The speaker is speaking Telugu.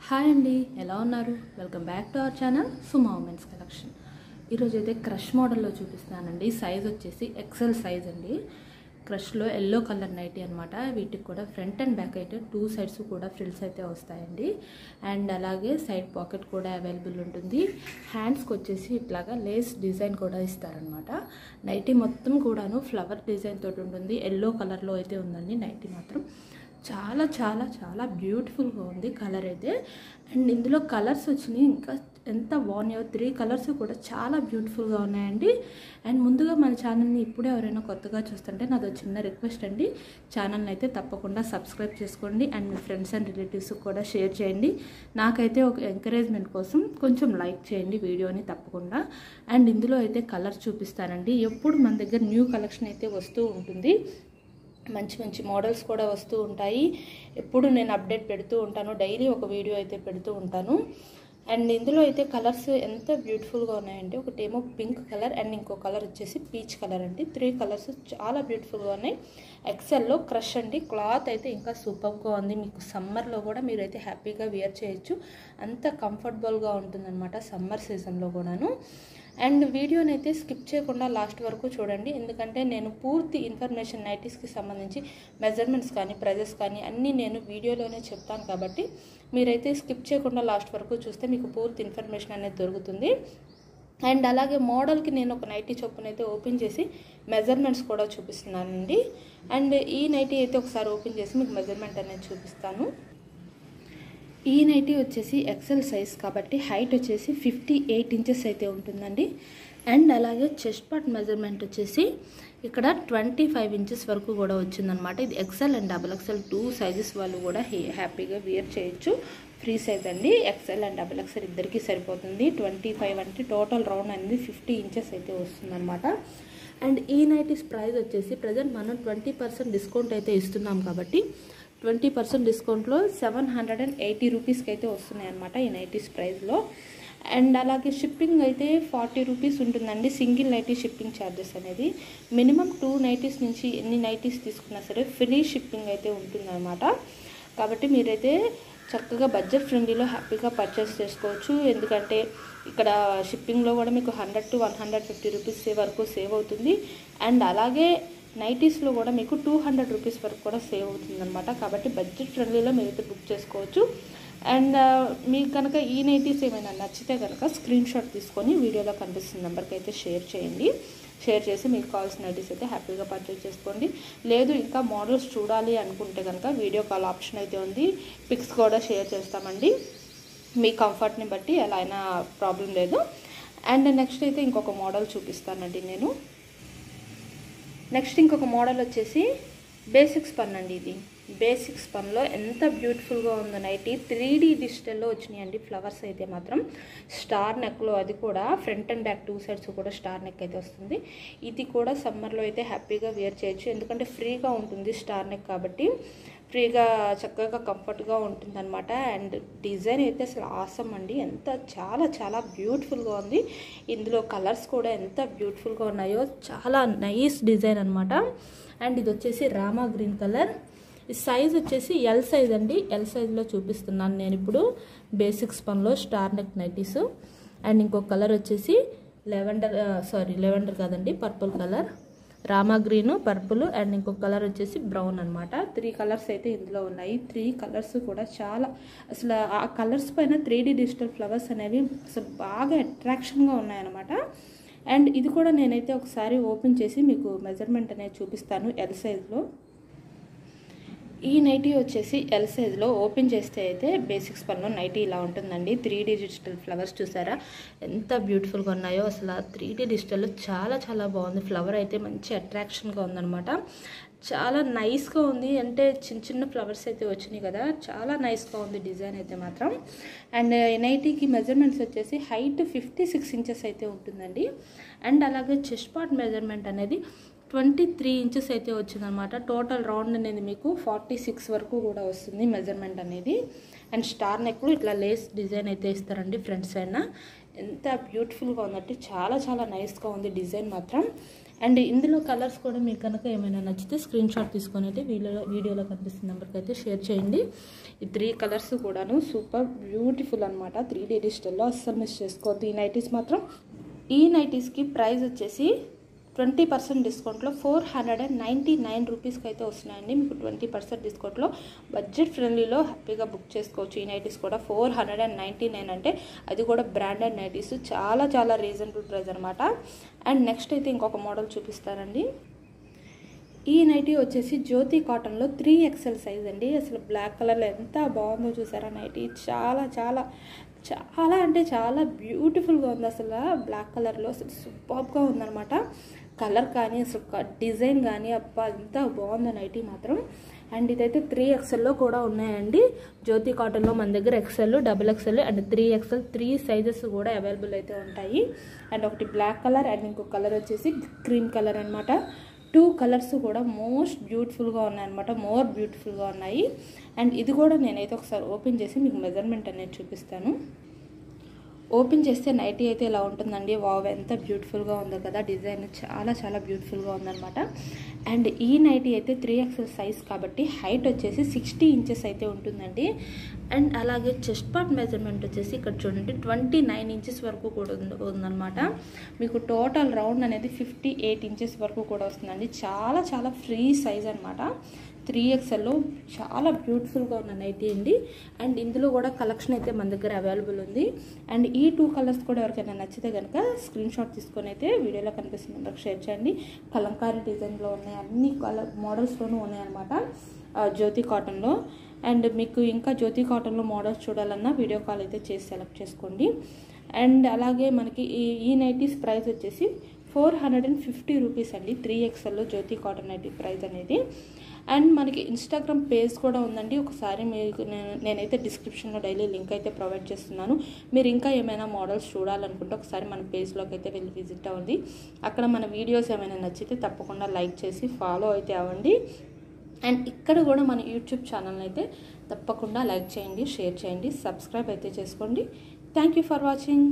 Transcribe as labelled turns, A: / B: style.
A: హాయ్ అండి, ఎలా ఉన్నారు? Welcome back to our channel Suma women's collection. ఈరోజు అయితే క్రష్ మోడల్లో చూపిస్తున్నానండి. సైజ్ వచ్చేసి ఎక్సెల్ సైజ్ అండి. క్రష్లో ఎల్లో కలర్ నైటీ అనమాట. వీటికి కూడా ఫ్రంట్ అండ్ బ్యాక్ అయితే టూ సైడ్స్ కూడా ఫ్రిల్స్ అయితే వస్తాయండి. అండ్ అలాగే సైడ్ పాకెట్ కూడా అవైలబుల్ ఉంటుంది. హ్యాండ్స్కి వచ్చేసి ఇట్లాగా లేస్ డిజైన్ కూడా ఇస్తారనమాట. నైటీ మొత్తం కూడాను ఫ్లవర్ డిజైన్ తోటి ఉంటుంది. ఎల్లో కలర్లో అయితే ఉందండి. నైటీ మాత్రం చాలా చాలా చాలా బ్యూటిఫుల్గా ఉంది కలర్ అయితే. అండ్ ఇందులో కలర్స్ వచ్చినాయి, ఇంకా ఎంత బాగున్నాయో. 3 కలర్స్ కూడా చాలా బ్యూటిఫుల్గా ఉన్నాయండి. అండ్ ముందుగా మన ఛానల్ని ఇప్పుడే ఎవరైనా కొత్తగా చూస్తుంటే నాది చిన్న రిక్వెస్ట్ అండి, ఛానల్ని అయితే తప్పకుండా సబ్స్క్రైబ్ చేసుకోండి. అండ్ మీ ఫ్రెండ్స్ అండ్ రిలేటివ్స్కి కూడా షేర్ చేయండి. నాకైతే ఒక ఎంకరేజ్మెంట్ కోసం కొంచెం లైక్ చేయండి వీడియోని తప్పకుండా. అండ్ ఇందులో అయితే కలర్స్ చూపిస్తానండి. ఎప్పుడు మన దగ్గర న్యూ కలెక్షన్ అయితే వస్తూ ఉంటుంది, మంచి మంచి మోడల్స్ కూడా వస్తూ ఉంటాయి. ఎప్పుడు నేను అప్డేట్ పెడుతూ ఉంటాను, డైలీ ఒక వీడియో అయితే పెడుతూ ఉంటాను. అండ్ ఇందులో అయితే కలర్స్ ఎంత బ్యూటిఫుల్గా ఉన్నాయంటే, ఒకటేమో పింక్ కలర్ అండ్ ఇంకో కలర్ వచ్చేసి పీచ్ కలర్ అండి. 3 కలర్స్ చాలా బ్యూటిఫుల్గా ఉన్నాయి. ఎక్సెల్లో క్రష్ అండి. క్లాత్ అయితే ఇంకా సూపర్గా ఉంది. మీకు సమ్మర్లో కూడా మీరైతే హ్యాపీగా వేర్ చేయొచ్చు, అంత కంఫర్టబుల్గా ఉంటుందన్నమాట సమ్మర్ సీజన్లో కూడాను. అండ్ వీడియోని అయితే స్కిప్ చేయకుండా లాస్ట్ వరకు చూడండి, ఎందుకంటే నేను పూర్తి ఇన్ఫర్మేషన్ నైటీస్కి సంబంధించి మెజర్మెంట్స్ కానీ ప్రైజెస్ కానీ అన్నీ నేను వీడియోలోనే చెప్తాను. కాబట్టి మీరైతే స్కిప్ చేయకుండా లాస్ట్ వరకు చూస్తే మీకు పూర్తి ఇన్ఫర్మేషన్ అనేది దొరుకుతుంది. అండ్ అలాగే మోడల్కి నేను ఒక నైటీ చొప్పునైతే ఓపెన్ చేసి మెజర్మెంట్స్ కూడా చూపిస్తున్నానండి. అండ్ ఈ నైటీ అయితే ఒకసారి ఓపెన్ చేసి మీకు మెజర్మెంట్ అనేది చూపిస్తాను. ఈ నైటీ వచ్చేసి ఎక్సెల్ సైజ్ కాబట్టి హైట్ వచ్చేసి 58 ఇంచెస్ అయితే ఉంటుందండి. అండ్ అలాగే చెస్ట్ పార్ట్ మెజర్మెంట్ వచ్చేసి ఇక్కడ 25 ఇంచెస్ వరకు కూడా వచ్చిందనమాట. ఇది ఎక్సెల్ అండ్ XXL 2 సైజెస్ వాళ్ళు కూడా హ్యాపీగా వేర్ చేయొచ్చు. ఫ్రీ సైజ్ అండి. ఎక్సెల్ అండ్ XXL ఇద్దరికి సరిపోతుంది. 25 అంటే టోటల్ రౌండ్ అనేది 50 ఇంచెస్ అయితే వస్తుందన్నమాట. అండ్ ఈ నైటీస్ ప్రైస్ వచ్చేసి ప్రజెంట్ మనం 20% డిస్కౌంట్ అయితే ఇస్తున్నాం కాబట్టి 20% డిస్కౌంట్లో 780 రూపీస్కి అయితే వస్తున్నాయి అన్నమాట ఈ నైటీస్ ప్రైస్లో. అండ్ అలాగే షిప్పింగ్ అయితే 40 రూపీస్ ఉంటుందండి, సింగిల్ నైటీ షిప్పింగ్ ఛార్జెస్ అనేది. మినిమం 2 నైటీస్ నుంచి ఎన్ని నైటీస్ తీసుకున్నా సరే ఫ్రీ షిప్పింగ్ అయితే ఉంటుందన్నమాట. కాబట్టి మీరైతే చక్కగా బడ్జెట్ ఫ్రెండ్లీలో హ్యాపీగా పర్చేస్ చేసుకోవచ్చు. ఎందుకంటే ఇక్కడ షిప్పింగ్లో కూడా మీకు 100 to 150 రూపీస్ వరకు సేవ్ అవుతుంది. అండ్ అలాగే నైటీస్లో కూడా మీకు 200 రూపీస్ వరకు కూడా సేవ్ అవుతుంది అనమాట. కాబట్టి బడ్జెట్ ఫ్రెండ్లీలో మీరైతే బుక్ చేసుకోవచ్చు. అండ్ మీకు కనుక ఈ నైటీస్ ఏమైనా నచ్చితే కనుక స్క్రీన్ షాట్ తీసుకొని వీడియోలో కనిపిస్తున్న నెంబర్కి అయితే షేర్ చేయండి. షేర్ చేసి మీకు కావాల్సిన నైటీస్ అయితే హ్యాపీగా పర్చేస్ చేసుకోండి. లేదు ఇంకా మోడల్స్ చూడాలి అనుకుంటే కనుక వీడియో కాల్ ఆప్షన్ అయితే ఉంది, పిక్స్ కూడా షేర్ చేస్తామండి. మీ కంఫర్ట్ని బట్టి ఎలా అయినా ప్రాబ్లం లేదు. అండ్ నెక్స్ట్ అయితే ఇంకొక మోడల్ చూపిస్తానండి నేను. నెక్స్ట్ ఇంకొక మోడల్ వచ్చేసి బేసిక్ స్పన్ అండి. ఇది బేసిక్ స్పన్లో ఎంత బ్యూటిఫుల్గా ఉందో నైటీ. 3D డిజిటల్లో వచ్చినాయండి ఫ్లవర్స్ అయితే మాత్రం. స్టార్ నెక్లో, అది కూడా ఫ్రంట్ అండ్ బ్యాక్ 2 సైడ్స్ కూడా స్టార్ నెక్ అయితే వస్తుంది. ఇది కూడా సమ్మర్లో అయితే హ్యాపీగా వేర్ చేయొచ్చు, ఎందుకంటే ఫ్రీగా ఉంటుంది స్టార్ నెక్ కాబట్టి. ఫ్రీగా చక్కగా కంఫర్ట్గా ఉంటుందన్నమాట. అండ్ డిజైన్ అయితే అసలు ఆసమ్ అండి, ఎంత చాలా చాలా బ్యూటిఫుల్గా ఉంది. ఇందులో కలర్స్ కూడా ఎంత బ్యూటిఫుల్గా ఉన్నాయో, చాలా నైస్ డిజైన్ అనమాట. అండ్ ఇది వచ్చేసి రామా గ్రీన్ కలర్. ఈ సైజ్ వచ్చేసి ఎల్ సైజ్ అండి. ఎల్ సైజ్లో చూపిస్తున్నాను నేను ఇప్పుడు బేసిక్ స్పన్లో స్టార్ నెక్ నైటీస్. అండ్ ఇంకొక కలర్ వచ్చేసి లెవెండర్ కాదండి, purple colour. Rama green, purple and ఇంకొక కలర్ వచ్చేసి బ్రౌన్ అనమాట. 3 కలర్స్ అయితే ఇందులో ఉన్నాయి. 3 కలర్స్ కూడా చాలా అసలు ఆ కలర్స్ పైన 3D డిజిటల్ ఫ్లవర్స్ అనేవి అసలు బాగా అట్రాక్షన్గా ఉన్నాయన్నమాట. అండ్ ఇది కూడా నేనైతే ఒకసారి ఓపెన్ చేసి మీకు మెజర్మెంట్ అనేది చూపిస్తాను ఎల్ సైజ్లో. ఈ నైటీ వచ్చేసి ఎల్ సైజ్లో ఓపెన్ చేస్తే అయితే బేసిక్ స్పన్లో నైటీ ఇలా ఉంటుందండి. 3D డిజిటల్ ఫ్లవర్స్ చూసారా ఎంత బ్యూటిఫుల్గా ఉన్నాయో. అసలు 3D డిజిటల్లో చాలా చాలా బాగుంది. ఫ్లవర్ అయితే మంచి అట్రాక్షన్గా ఉందన్నమాట. చాలా నైస్గా ఉంది. అంటే చిన్న చిన్న ఫ్లవర్స్ అయితే వచ్చినాయి కదా, చాలా నైస్గా ఉంది డిజైన్ అయితే మాత్రం. అండ్ నైటీకి మెజర్మెంట్స్ వచ్చేసి హైట్ 56 ఇంచెస్ అయితే ఉంటుందండి. అండ్ అలాగే చెస్ట్ పార్ట్ మెజర్మెంట్ అనేది 23 ఇంచెస్ అయితే వచ్చిందనమాట. టోటల్ రౌండ్ అనేది మీకు 46 వరకు కూడా వస్తుంది మెజర్మెంట్ అనేది. అండ్ స్టార్ నెక్లో ఇట్లా లేస్ డిజైన్ అయితే ఇస్తారండి ఫ్రంట్ సైడ్న. ఎంత బ్యూటిఫుల్గా ఉందంటే చాలా చాలా నైస్గా ఉంది డిజైన్ మాత్రం. అండ్ ఇందులో కలర్స్ కూడా మీకు కనుక ఏమైనా నచ్చితే స్క్రీన్ షాట్ తీసుకొని అయితే వీడియోలో కనిపిస్తున్న నెంబర్కి అయితే షేర్ చేయండి. ఈ 3 కలర్స్ కూడాను సూపర్ బ్యూటిఫుల్ అనమాట. 3D డిజిటల్లో అస్సలు మిస్ చేసుకోవద్దు ఈ నైటీస్ మాత్రం. ఈ నైటీస్కి ప్రైస్ వచ్చేసి 20% డిస్కౌంట్లో 499 రూపీస్కి అయితే వస్తున్నాయండి. మీకు 20% డిస్కౌంట్లో బడ్జెట్ ఫ్రెండ్లీలో హ్యాపీగా బుక్ చేసుకోవచ్చు. ఈ నైటీస్ కూడా 499 అంటే అది కూడా బ్రాండెడ్ నైటీస్, చాలా చాలా రీజనబుల్ ప్రైస్ అనమాట. అండ్ నెక్స్ట్ అయితే ఇంకొక మోడల్ చూపిస్తానండి. ఈ నైటీ వచ్చేసి జ్యోతి కాటన్లో 3XL సైజ్ అండి. అసలు బ్లాక్ కలర్లో ఎంత బాగుందో చూసారా నైటీ. చాలా చాలా చాలా అంటే చాలా బ్యూటిఫుల్గా ఉంది. అసలు బ్లాక్ కలర్లో అసలు సూపర్గా ఉందన్నమాట. కలర్ కానీ అసలు డిజైన్ కానీ అబ్బా ఎంత బాగుంది నైటీ మాత్రం. అండ్ ఇదైతే 3XLలో కూడా ఉన్నాయండి. జ్యోతి కాటన్లో మన దగ్గర XL, XXL and 3XL 3 sizes కూడా అవైలబుల్ అయితే ఉంటాయి. అండ్ ఒకటి బ్లాక్ కలర్ అండ్ ఇంకో కలర్ వచ్చేసి క్రీమ్ కలర్ అనమాట. 2 కలర్స్ కూడా మోస్ట్ బ్యూటిఫుల్గా ఉన్నాయన్నమాట, మోర్ బ్యూటిఫుల్గా ఉన్నాయి. అండ్ ఇది కూడా నేనైతే ఒకసారి ఓపెన్ చేసి మీకు మెజర్మెంట్ అనేది చూపిస్తాను. ఓపెన్ చేస్తే నైటీ అయితే ఇలా ఉంటుందండి. వావ్ ఎంత బ్యూటిఫుల్గా ఉందో కదా, డిజైన్ చాలా చాలా బ్యూటిఫుల్గా ఉందన్నమాట. అండ్ ఈ నైటీ అయితే 3XL సైజ్ కాబట్టి హైట్ వచ్చేసి 60 ఇంచెస్ అయితే ఉంటుందండి. అండ్ అలాగే చెస్ట్ పార్ట్ మెజర్మెంట్ వచ్చేసి ఇక్కడ చూడండి 29 ఇంచెస్ వరకు కూడా ఉందన్నమాట. మీకు టోటల్ రౌండ్ అనేది 58 ఇంచెస్ వరకు కూడా వస్తుందండి. చాలా చాలా ఫ్రీ సైజ్ అనమాట. 3XLలో చాలా బ్యూటిఫుల్గా ఉన్న నైటీ అండి. అండ్ ఇందులో కూడా కలెక్షన్ అయితే మన దగ్గర అవైలబుల్ ఉంది. అండ్ ఈ 2 కలర్స్ కూడా ఎవరికైనా నచ్చితే కనుక స్క్రీన్ షాట్ తీసుకొని అయితే వీడియోలో కనిపిస్తున్న నెంబర్కి షేర్ చేయండి. కలంకారీ డిజైన్లో ఉన్నాయి, అన్ని కలర్ మోడల్స్లోనూ ఉన్నాయన్నమాట జ్యోతి కాటన్లో. అండ్ మీకు ఇంకా జ్యోతి కాటన్లో మోడల్స్ చూడాలన్నా వీడియో కాల్ అయితే చేసి సెలెక్ట్ చేసుకోండి. అండ్ అలాగే మనకి ఈ నైటీస్ ప్రైస్ వచ్చేసి 450 రూపీస్ అండి. 3XLలో జ్యోతి కాటన్ నైటీ ప్రైస్ అనేది. అండ్ మనకి ఇన్స్టాగ్రామ్ పేజ్ కూడా ఉందండి. ఒకసారి మీకు నేనైతే డిస్క్రిప్షన్లో డైలీ లింక్ అయితే ప్రొవైడ్ చేస్తున్నాను. మీరు ఇంకా ఏమైనా మోడల్స్ చూడాలనుకుంటే ఒకసారి మన పేజ్లోకి అయితే వెళ్ళి విజిట్ అవ్వండి. అక్కడ మన వీడియోస్ ఏమైనా నచ్చితే తప్పకుండా లైక్ చేసి ఫాలో అయితే అవ్వండి. అండ్ ఇక్కడ కూడా మన యూట్యూబ్ ఛానల్ అయితే తప్పకుండా లైక్ చేయండి, షేర్ చేయండి, సబ్స్క్రైబ్ అయితే చేసుకోండి. Thank you for watching.